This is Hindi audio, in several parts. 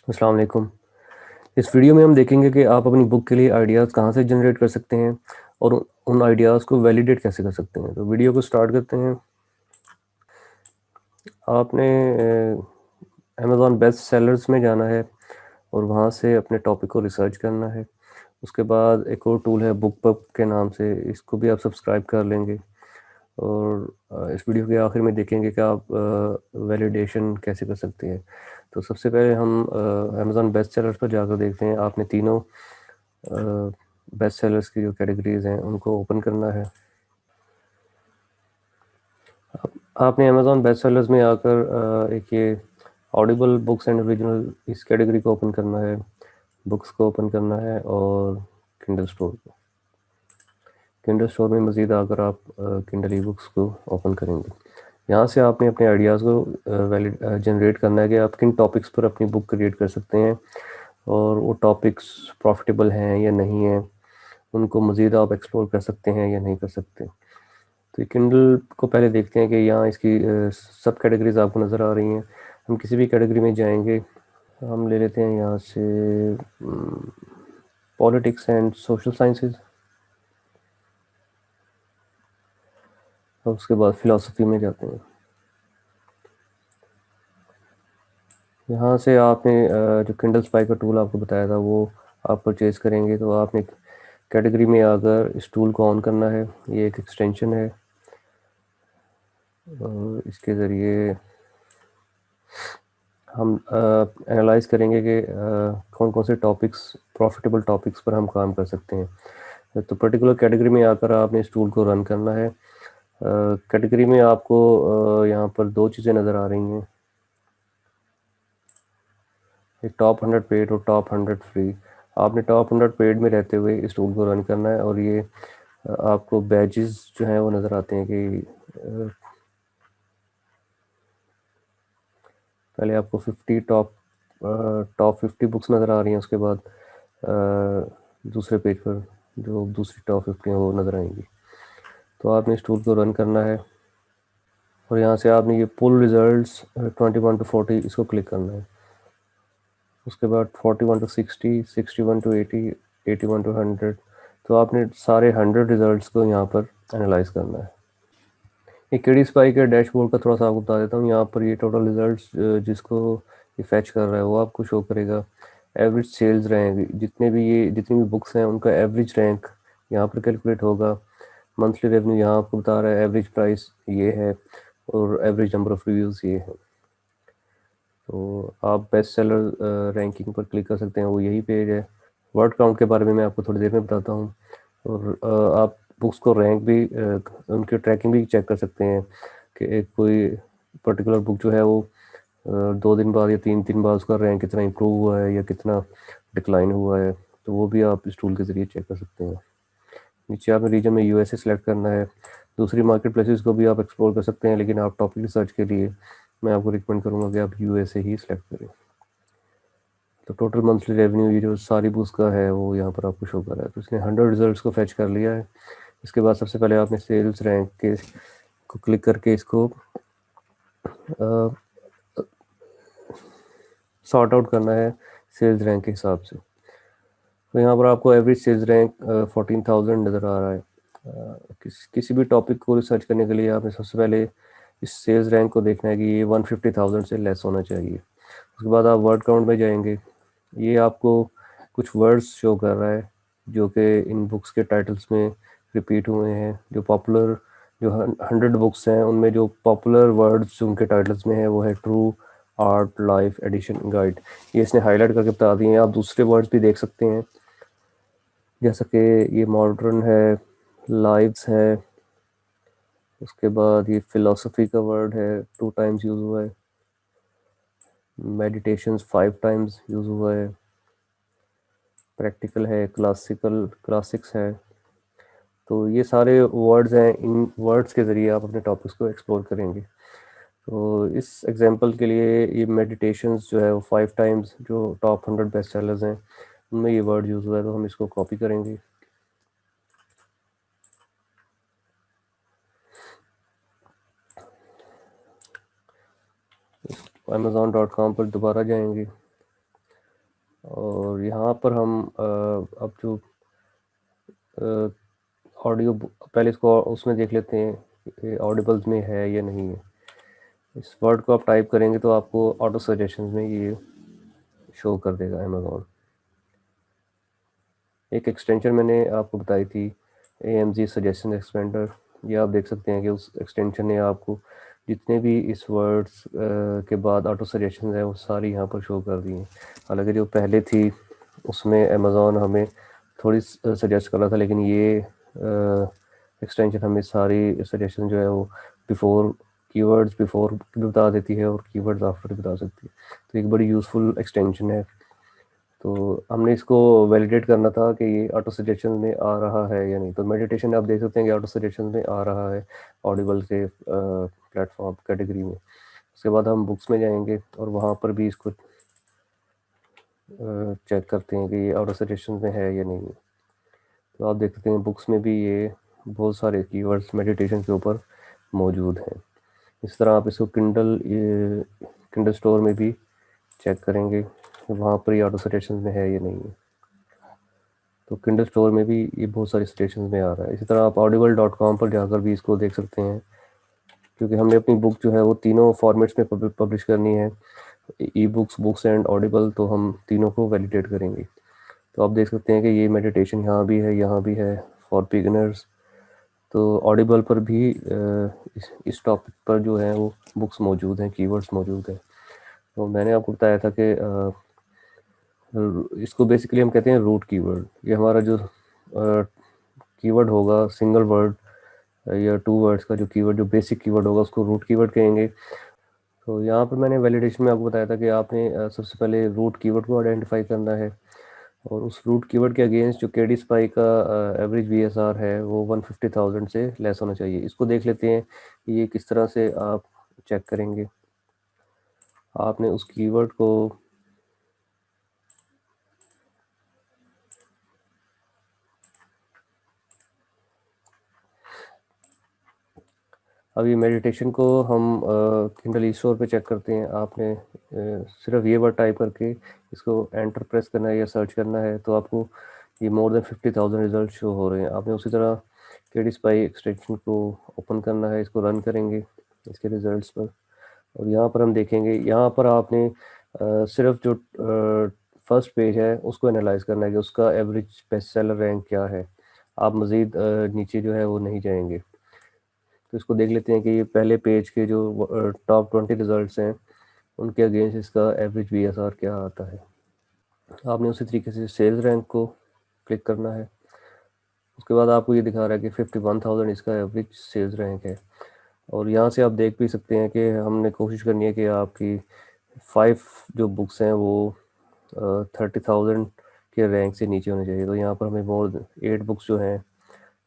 अस्सलाम वालेकुम। इस वीडियो में हम देखेंगे कि आप अपनी बुक के लिए आइडियाज़ कहाँ से जनरेट कर सकते हैं और उन आइडियाज़ को वैलिडेट कैसे कर सकते हैं। तो वीडियो को स्टार्ट करते हैं। आपने अमेज़ॉन बेस्ट सेलर्स में जाना है और वहाँ से अपने टॉपिक को रिसर्च करना है। उसके बाद एक और टूल है बुकपब के नाम से, इसको भी आप सब्सक्राइब कर लेंगे और इस वीडियो के आखिर में देखेंगे कि आप वैलिडेशन कैसे कर सकते हैं। तो सबसे पहले हम अमेज़ॉन बेस्ट सेलर्स पर जाकर देखते हैं। आपने तीनों बेस्ट सेलर्स की जो कैटेगरीज हैं उनको ओपन करना है। आपने अमेज़ॉन बेस्ट सेलर्स में आकर एक ये ऑडिबल बुक्स एंड ओरिजिनल इस कैटेगरी को ओपन करना है, बुक्स को ओपन करना है और किंडल स्टोर को। किंडल स्टोर में मज़ीद आकर आप किंडल ई बुक्स को ओपन करेंगे। यहाँ से आपने अपने आइडियाज़ को वैलिड जनरेट करना है कि आप किन टॉपिक्स पर अपनी बुक क्रिएट कर सकते हैं और वो टॉपिक्स प्रॉफिटेबल हैं या नहीं हैं, उनको मज़ीद आप एक्सप्लोर कर सकते हैं या नहीं कर सकते। तो ये किंडल को पहले देखते हैं कि यहाँ इसकी सब कैटेगरीज आपको नज़र आ रही हैं। हम किसी भी कैटेगरी में जाएंगे, हम ले लेते हैं यहाँ से पॉलिटिक्स एंड सोशल साइंसेज और उसके बाद फ़िलासफ़ी में जाते हैं। यहाँ से आपने जो किंडल स्पाई का टूल आपको बताया था वो आप परचेज़ करेंगे। तो आपने कैटेगरी में आकर इस टूल को ऑन करना है। ये एक एक्सटेंशन है और इसके ज़रिए हम एनालाइज़ करेंगे कि कौन कौन से टॉपिक्स प्रॉफिटेबल टॉपिक्स पर हम काम कर सकते हैं। तो पर्टिकुलर कैटेगरी में आकर आपने इस टूल को रन करना है। कैटेगरी में आपको यहाँ पर दो चीज़ें नज़र आ रही हैं, एक टॉप 100 पेड और टॉप 100 फ्री। आपने टॉप 100 पेड में रहते हुए इस टूल को रन करना है और ये आपको बैजेस जो हैं वो नज़र आते हैं कि पहले आपको 50 टॉप 50 बुक्स नज़र आ रही हैं। उसके बाद दूसरे पेज पर जो दूसरी टॉप 50 हैं वो नज़र आएंगी। तो आपने इस टूल को रन करना है और यहाँ से आपने ये पुल रिजल्ट्स 21 to 40 इसको क्लिक करना है। उसके बाद 41 to 60, 61 to 80, 81 to 100। तो आपने सारे 100 रिजल्ट्स को यहाँ पर एनालाइज करना है। ये किडी स्पाई के डैशबोर्ड का थोड़ा सा आपको बता देता हूँ। यहाँ पर ये टोटल रिजल्ट्स जिसको ये फैच कर रहा है वो आपको शो करेगा। एवरेज सेल्स रैंक, जितनी भी बुक्स हैं उनका एवरेज रैंक यहाँ पर कैलकुलेट होगा। मंथली रेवेन्यू यहाँ आपको बता रहा है, एवरेज प्राइस ये है और एवरेज नंबर ऑफ़ रिव्यूज़ ये है। तो आप बेस्ट सेलर रैंकिंग पर क्लिक कर सकते हैं, वो यही पेज है। वर्ड काउंट के बारे में मैं आपको थोड़ी देर में बताता हूँ और आप बुक्स को रैंक भी उनकी ट्रैकिंग भी चेक कर सकते हैं कि एक कोई पर्टिकुलर बुक जो है वो 2 दिन बाद या 3 दिन बाद उसका रैंक कितना इम्प्रूव हुआ है या कितना डिक्लाइन हुआ है। तो वो भी आप इस टूल के ज़रिए चेक कर सकते हैं। नीचे आपने रीजन में यूएसए सेलेक्ट करना है। दूसरी मार्केट प्लेसेस को भी आप एक्सप्लोर कर सकते हैं, लेकिन आप टॉपिक रिसर्च के लिए मैं आपको रिकमेंड करूँगा कि आप यूएसए ही सिलेक्ट करें। तो टोटल मंथली रेवेन्यू ये जो सारी बुक्स का है वो यहाँ पर आपको शो कर रहा है। तो इसने 100 रिजल्ट्स को फैच कर लिया है। इसके बाद सबसे पहले आपने सेल्स रैंक के को क्लिक करके इसको सॉर्ट आउट करना है सेल्स रैंक के हिसाब से। तो यहाँ पर आपको एवरेज सेल्स रैंक 14,000 नज़र आ रहा है। किसी भी टॉपिक को रिसर्च करने के लिए आपने सबसे पहले इस सेल्स रैंक को देखना है कि ये 150,000 से लेस होना चाहिए। उसके बाद आप वर्ड काउंट में जाएंगे। ये आपको कुछ वर्ड्स शो कर रहा है जो कि इन बुक्स के टाइटल्स में रिपीट हुए हैं। जो 100 बुक्स हैं उनमें जो पॉपुलर वर्ड्स जो उनके टाइटल्स में है वो है true, art, life, edition, guide. ये इसने हाईलाइट करके बता दिए हैं। आप दूसरे वर्ड्स भी देख सकते हैं जैसा कि ये मॉडर्न है, लाइव्स है। उसके बाद ये फिलोसफी का वर्ड है 2 टाइम्स यूज़ हुआ है। मेडिटेशंस 5 टाइम्स यूज़ हुआ है। प्रैक्टिकल है, क्लासिक्स है। तो ये सारे वर्ड्स हैं, इन वर्ड्स के ज़रिए आप अपने टॉपिक्स को एक्सप्लोर करेंगे। तो इस एग्जांपल के लिए ये मेडिटेशंस जो है वो 5 टाइम्स जो टॉप 100 बेस्ट सेलर्स हैं उनमें ये वर्ड यूज़ हुआ है। तो हम इसको कॉपी करेंगे। Amazon.com पर दोबारा जाएंगे। और यहाँ पर हम अब जो ऑडियो पहले इसको उसमें देख लेते हैं ऑडिबल्स में है या नहीं है। इस वर्ड को आप टाइप करेंगे तो आपको ऑटो सजेशन में ये शो कर देगा अमेज़ॉन। एक एक्सटेंशन मैंने आपको बताई थी AMG सजेशन एक्सपेंडर, ये आप देख सकते हैं कि उस एक्सटेंशन ने आपको जितने भी इस वर्ड्स के बाद ऑटो सजेशन है वो सारी यहाँ पर शो कर दी हैं। हालांकि जो पहले थी उसमें अमेज़ॉन हमें थोड़ी सजेस्ट कर रहा था, लेकिन ये एक्सटेंशन हमें सारी सजेशन जो है वो कीवर्ड्स बिफोर भी बता देती है और कीवर्ड्स आफ्टर भी बता सकती है। तो एक बड़ी यूज़फुल एक्सटेंशन है। तो हमने इसको वैलिडेट करना था कि ये ऑटो सजेशन में आ रहा है या नहीं। तो मेडिटेशन आप देख सकते हैं कि ऑटो सजेशन में आ रहा है ऑडिबल के प्लेटफॉर्म कैटेगरी में। उसके बाद हम बुक्स में जाएंगे और वहाँ पर भी इसको चेक करते हैं कि ये ऑटो सजेशन में है या नहीं। तो आप देख सकते हैं बुक्स में भी ये बहुत सारे कीवर्ड्स मेडिटेशन के ऊपर मौजूद हैं। इस तरह आप इसको किंडल स्टोर में भी चेक करेंगे वहाँ पर ये ऑटो सजेशन में है या नहीं है। तो किंडल स्टोर में भी ये बहुत सारी स्टेशन में आ रहा है। इसी तरह आप audible.com पर जाकर भी इसको देख सकते हैं, क्योंकि हमने अपनी बुक जो है वो तीनों फॉर्मेट्स में पब्लिश करनी है, ई बुक्स एंड ऑडिबल। तो हम तीनों को वैलिडेट करेंगे। तो आप देख सकते हैं कि ये मेडिटेशन यहाँ भी है, यहाँ भी है फॉर बिगिनर्स। तो ऑडिबल पर भी इस टॉपिक पर जो है वो बुक्स मौजूद हैं, कीवर्ड्स मौजूद हैं। तो मैंने आपको बताया था कि इसको बेसिकली हम कहते हैं रूट कीवर्ड। ये हमारा जो कीवर्ड होगा सिंगल वर्ड या 2 वर्ड्स का जो कीवर्ड, जो बेसिक कीवर्ड होगा उसको रूट कीवर्ड कहेंगे। तो यहाँ पर मैंने वैलिडेशन में आपको बताया था कि आपने सबसे पहले रूट कीवर्ड को आइडेंटिफाई करना है और उस रूट कीवर्ड के अगेंस्ट जो KD स्पाई का एवरेज VSR है वो 150,000 से लेस होना चाहिए। इसको देख लेते हैं कि ये किस तरह से आप चेक करेंगे। आपने उस कीवर्ड को अभी मेडिटेशन को हम किंडल स्टोर पे चेक करते हैं। आपने सिर्फ ये वर्ड टाइप करके इसको एंटर प्रेस करना है या सर्च करना है तो आपको ये मोर देन 50,000 रिजल्ट शो हो रहे हैं। आपने उसी तरह KD स्पाई एक्सटेंशन को ओपन करना है, इसको रन करेंगे इसके रिजल्ट्स पर और यहाँ पर हम देखेंगे। यहाँ पर आपने सिर्फ जो फर्स्ट पेज है उसको एनालाइज करना है कि उसका एवरेज बेस्ट सेलर रैंक क्या है। आप मज़ीद नीचे जो है वो नहीं जाएंगे। तो इसको देख लेते हैं कि ये पहले पेज के जो टॉप 20 रिजल्ट्स हैं उनके अगेंस्ट इसका एवरेज VSR क्या आता है। आपने उसी तरीके से सेल्स रैंक को क्लिक करना है। उसके बाद आपको ये दिखा रहा है कि 51,000 इसका एवरेज सेल्स रैंक है। और यहाँ से आप देख भी सकते हैं कि हमने कोशिश करनी है कि आपकी 5 जो बुक्स हैं वो 30,000 के रैंक से नीचे होने चाहिए। तो यहाँ पर हमें मोर 8 बुक्स जो हैं,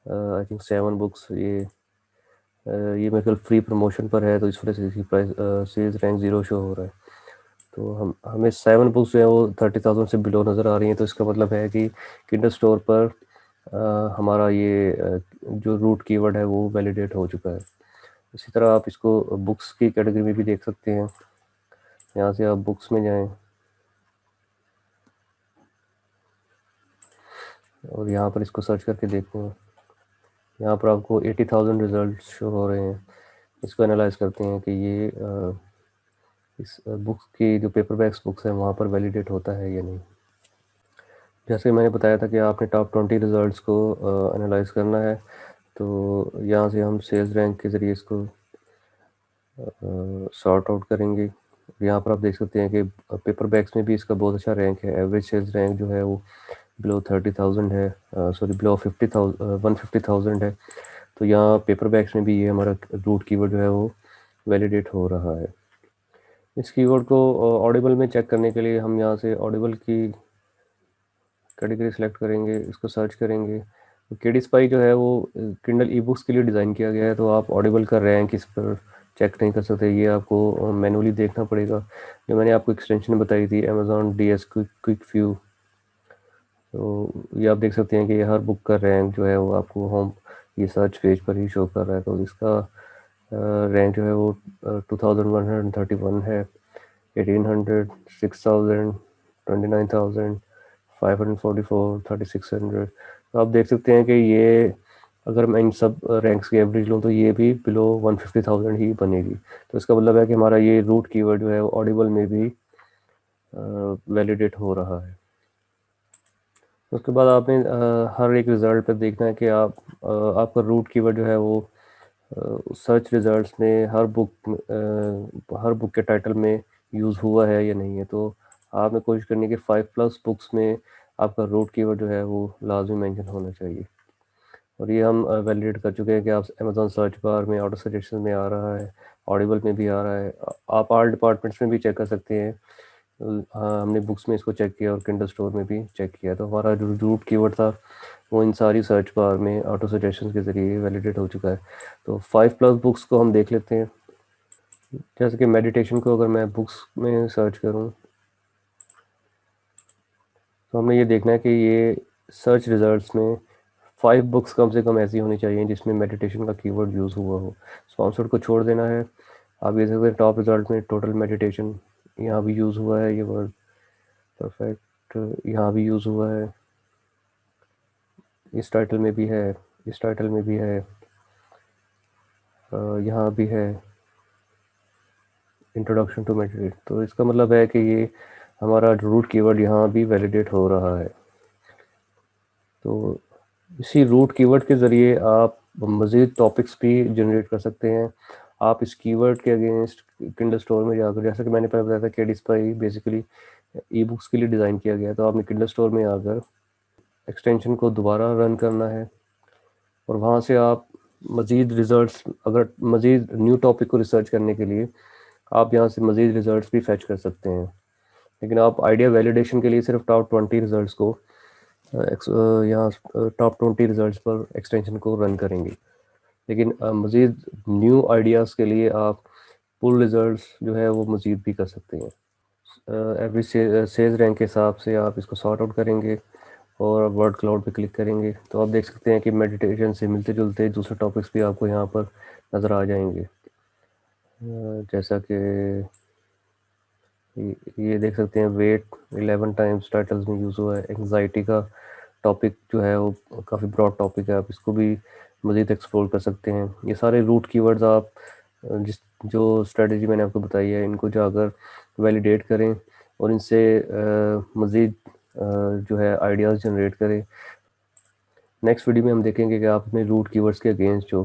आई थिंक 7 बुक्स, ये मेरे ख्याल फ्री प्रमोशन पर है तो इस वजह से इसकी प्राइस सेल्स रैंक 0 शो हो रहा है। तो हमें 7 बुक्स जो है वो 30,000 से बिलो नज़र आ रही हैं। तो इसका मतलब है कि किंडल स्टोर पर हमारा ये जो रूट कीवर्ड है वो वैलिडेट हो चुका है। इसी तरह आप इसको बुक्स की कैटेगरी में भी देख सकते हैं। यहाँ से आप बुक्स में जाएं और यहाँ पर इसको सर्च करके देखते हैं। यहाँ पर आपको 80,000 रिजल्ट शो हो रहे हैं। इसको एनालाइज करते हैं कि ये इस बुक्स की जो पेपर बैक्स बुक्स हैं वहाँ पर वैलिडेट होता है या नहीं। जैसे मैंने बताया था कि आपने टॉप 20 रिजल्ट्स को एनालाइज करना है। तो यहाँ से हम सेल्स रैंक के ज़रिए इसको सॉर्ट आउट करेंगे। यहाँ पर आप देख सकते हैं कि पेपर बैग्स में भी इसका बहुत अच्छा रैंक है। एवरेज सेल्स रैंक जो है वो बिलो 30,000 है, सॉरी बिलो 150,000 है। तो यहाँ पेपर बैग्स में भी ये हमारा रूट कीवर्ड जो है वो वैलिडेट हो रहा है। इस कीवर्ड को ऑडिबल में चेक करने के लिए हम यहाँ से ऑडिबल की कैटेगरी सेलेक्ट करेंगे, इसको सर्च करेंगे। तो KD स्पाई जो है वो किंडल ई बुक्स के लिए डिज़ाइन किया गया है। तो आप ऑडिबल का रैंक इस पर चेक नहीं कर सकते, ये आपको मैनुअली देखना पड़ेगा। जो मैंने आपको एक्सटेंशन बताई थी Amazon DS क्विक व्यू, तो ये आप देख सकते हैं कि हर बुक का रैंक जो है वो आपको होम ये सर्च पेज पर ही शो कर रहा है। तो इसका रैंक जो है वो 2131 है, 1800, 6000, 29,544, 3600। तो आप देख सकते हैं कि ये अगर मैं इन सब रैंक्स की एवरेज लूँ तो ये भी बिलो 150,000 ही बनेगी। तो इसका मतलब है कि हमारा ये रूट कीवर्ड जो है वो ऑडिबल में भी वैलिडेट हो रहा है। उसके बाद आपने हर एक रिज़ल्ट पे देखना है कि आपका रूट कीवर्ड जो है वो सर्च रिज़ल्ट्स में हर बुक के टाइटल में यूज़ हुआ है या नहीं है। तो आपने कोशिश करनी है कि 5+ बुक्स में आपका रूट कीवर्ड जो है वो लाजमी मेंशन होना चाहिए। और ये हम वैलिडेट कर चुके हैं कि आप अमेज़ॉन सर्च बार में ऑटो सजेशन में आ रहा है, ऑडिबल में भी आ रहा है। आप ऑल डिपार्टमेंट्स में भी चेक कर सकते हैं। हाँ, हमने बुक्स में इसको चेक किया और किंडल स्टोर में भी चेक किया। तो हमारा जो रूट कीवर्ड था वो इन सारी सर्च बार में ऑटो सजेशन के ज़रिए वैलिडेट हो चुका है। तो 5+ बुक्स को हम देख लेते हैं। जैसे कि मेडिटेशन को अगर मैं बुक्स में सर्च करूं तो हमें ये देखना है कि ये सर्च रिजल्ट्स में 5 बुक्स कम से कम ऐसी होनी चाहिए जिसमें मेडिटेशन का कीवर्ड यूज़ हुआ हो। स्पॉन्सर्ड को छोड़ देना है। आप ये सकते हैं टॉप रिजल्ट में टोटल मेडिटेशन यहाँ भी यूज़ हुआ है, ये वर्ड परफेक्ट यहाँ भी यूज़ हुआ है, इस टाइटल में भी है, इस टाइटल में भी है, यहाँ भी है इंट्रोडक्शन टू मेडिटेट। तो इसका मतलब है कि ये हमारा रूट कीवर्ड यहाँ भी वैलिडेट हो रहा है। तो इसी रूट कीवर्ड के ज़रिए आप मज़ीद टॉपिक्स भी जनरेट कर सकते हैं। आप इस कीवर्ड के अगेंस्ट किंडल स्टोर में जाकर, जैसा कि मैंने पहले बताया था, KDSPI बेसिकली ई बुक्स के लिए डिज़ाइन किया गया है। तो आपने किंडल स्टोर में आकर एक्सटेंशन को दोबारा रन करना है और वहाँ से आप मज़ीद रिज़ल्ट्स, अगर मज़ीद न्यू टॉपिक को रिसर्च करने के लिए आप यहाँ से मज़ीद रिज़ल्ट्स भी फैच कर सकते हैं। लेकिन आप आइडिया वैलिडेशन के लिए सिर्फ टॉप 20 रिज़ल्ट्स को यहाँ टॉप 20 रिज़ल्ट्स पर एक्सटेंशन को रन करेंगे। लेकिन मज़ीद न्यू आइडियाज़ के लिए आप पुल रिज़ल्ट्स जो है वो मज़ीद भी कर सकते हैं। एवरी सेज रैंक के हिसाब से आप इसको सॉर्ट आउट करेंगे और वर्ड क्लाउड पे क्लिक करेंगे तो आप देख सकते हैं कि मेडिटेशन से मिलते जुलते दूसरे टॉपिक्स भी आपको यहाँ पर नज़र आ जाएंगे। जैसा कि ये देख सकते हैं वेट 11 टाइम्स टाइटल्स में यूज़ हुआ है। एंग्जाइटी का टॉपिक जो है वो काफ़ी ब्रॉड टॉपिक है, आप इसको भी मज़ीद एक्सप्लोर कर सकते हैं। ये सारे रूट कीवर्ड्स आप जिस जो स्ट्रेटजी मैंने आपको बताई है इनको जाकर वैलिडेट करें और इनसे मज़ीद जो है आइडियाज़ जनरेट करें। नेक्स्ट वीडियो में हम देखेंगे कि आप अपने रूट कीवर्ड्स के अगेंस्ट जो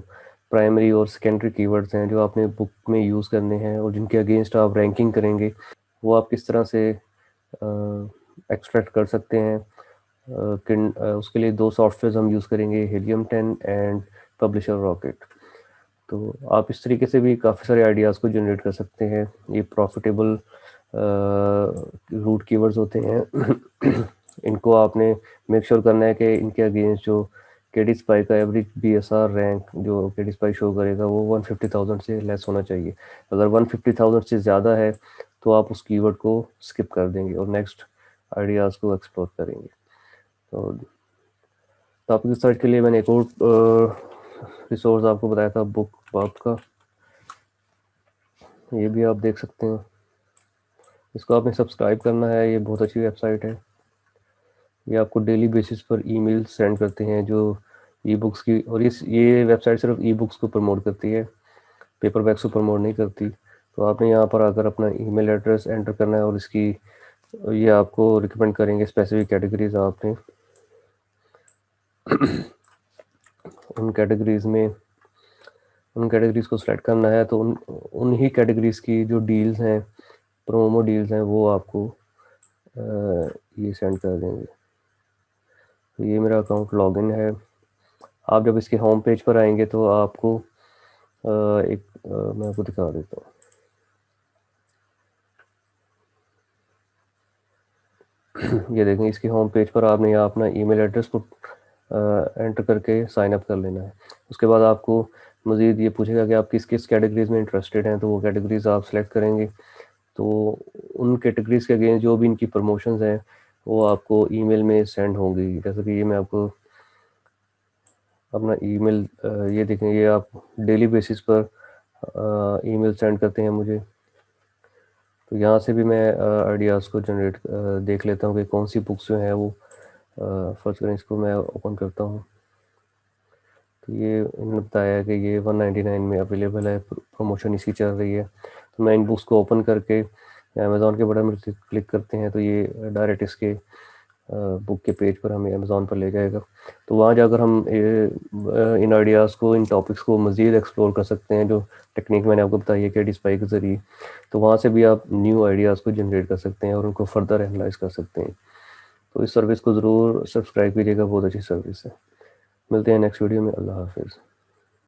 प्राइमरी और सेकेंडरी कीवर्ड्स हैं जो आपने बुक में यूज़ करने हैं और जिनके अगेंस्ट आप रैंकिंग करेंगे वो आप किस तरह से एक्सट्रैक्ट कर सकते हैं। उसके लिए 2 सॉफ्टवेयर हम यूज़ करेंगे, हीलियम 10 एंड पब्लिशर रॉकेट। तो आप इस तरीके से भी काफ़ी सारे आइडियाज़ को जनरेट कर सकते हैं। ये प्रॉफिटेबल रूट कीवर्ड्स होते हैं। इनको आपने मेक श्योर करना है कि इनके अगेंस्ट जो KDSPI का एवरेज BSR रैंक जो KDSPI शो करेगा वो 150,000 से लेस होना चाहिए। अगर 150,000 से ज़्यादा है तो आप उस कीवर्ड को स्किप कर देंगे और नेक्स्ट आइडियाज़ को एक्सप्लोर करेंगे। तो टॉपिक रिसर्च के लिए मैंने एक और रिसोर्स आपको बताया था, बुक बाप का, ये भी आप देख सकते हैं। इसको आपने सब्सक्राइब करना है, ये बहुत अच्छी वेबसाइट है। ये आपको डेली बेसिस पर ईमेल सेंड करते हैं जो ई बुक्स की, और ये वेबसाइट सिर्फ ई बुक्स को प्रमोट करती है, पेपर बैग्स को प्रमोट नहीं करती। तो आपने यहाँ पर आकर अपना ईमेल एड्रेस एंटर करना है और इसकी ये आपको रिकमेंड करेंगे स्पेसिफिक कैटेगरीज। आपने उन कैटेगरीज को सिलेक्ट करना है तो उन ही कैटेगरीज की जो डील्स हैं, प्रोमो डील्स हैं, वो आपको ये सेंड कर देंगे। तो ये मेरा अकाउंट लॉगिन है। आप जब इसके होम पेज पर आएंगे तो आपको मैं आपको दिखा देता हूँ। ये देखें, इसके होम पेज पर आपने यहाँ अपना ईमेल एड्रेस को एंटर करके साइन अप कर लेना है। उसके बाद आपको मज़ीद ये पूछेगा कि आप किस किस कैटेगरीज में इंटरेस्टेड हैं, तो वो कैटेगरीज आप सेलेक्ट करेंगे। तो उन कैटेगरीज के अगेंस्ट जो भी इनकी प्रमोशंस हैं वो आपको ईमेल में सेंड होंगी। जैसे कि ये मैं आपको अपना ईमेल, ये देखें, ये आप डेली बेसिस पर ईमेल सेंड करते हैं मुझे। तो यहाँ से भी मैं आइडियाज़ को जनरेट देख लेता हूँ कि कौन सी बुक्स जो हैं वो फर्स्ट करें, इसको मैं ओपन करता हूँ। तो ये इन्होंने बताया कि ये 199 में अवेलेबल है, प्रमोशन इसकी चल रही है। तो मैं इन बुक्स को ओपन करके अमेज़ॉन के बटन में क्लिक करते हैं तो ये डायरेक्ट इसके बुक के पेज पर हमें अमेज़ॉन पर ले जाएगा। तो वहाँ जाकर हम इन आइडियाज़ को, इन टॉपिक्स को मज़ीद एक्सप्लोर कर सकते हैं, जो टेक्निक मैंने आपको बताई है कि स्पाई के ज़रिए। तो वहाँ से भी आप न्यू आइडियाज़ को जनरेट कर सकते हैं और उनको फर्दर एनालाइज कर सकते हैं। तो इस सर्विस को ज़रूर सब्सक्राइब कीजिएगा, बहुत अच्छी सर्विस है। मिलते हैं नेक्स्ट वीडियो में। अल्लाह हाफिज़।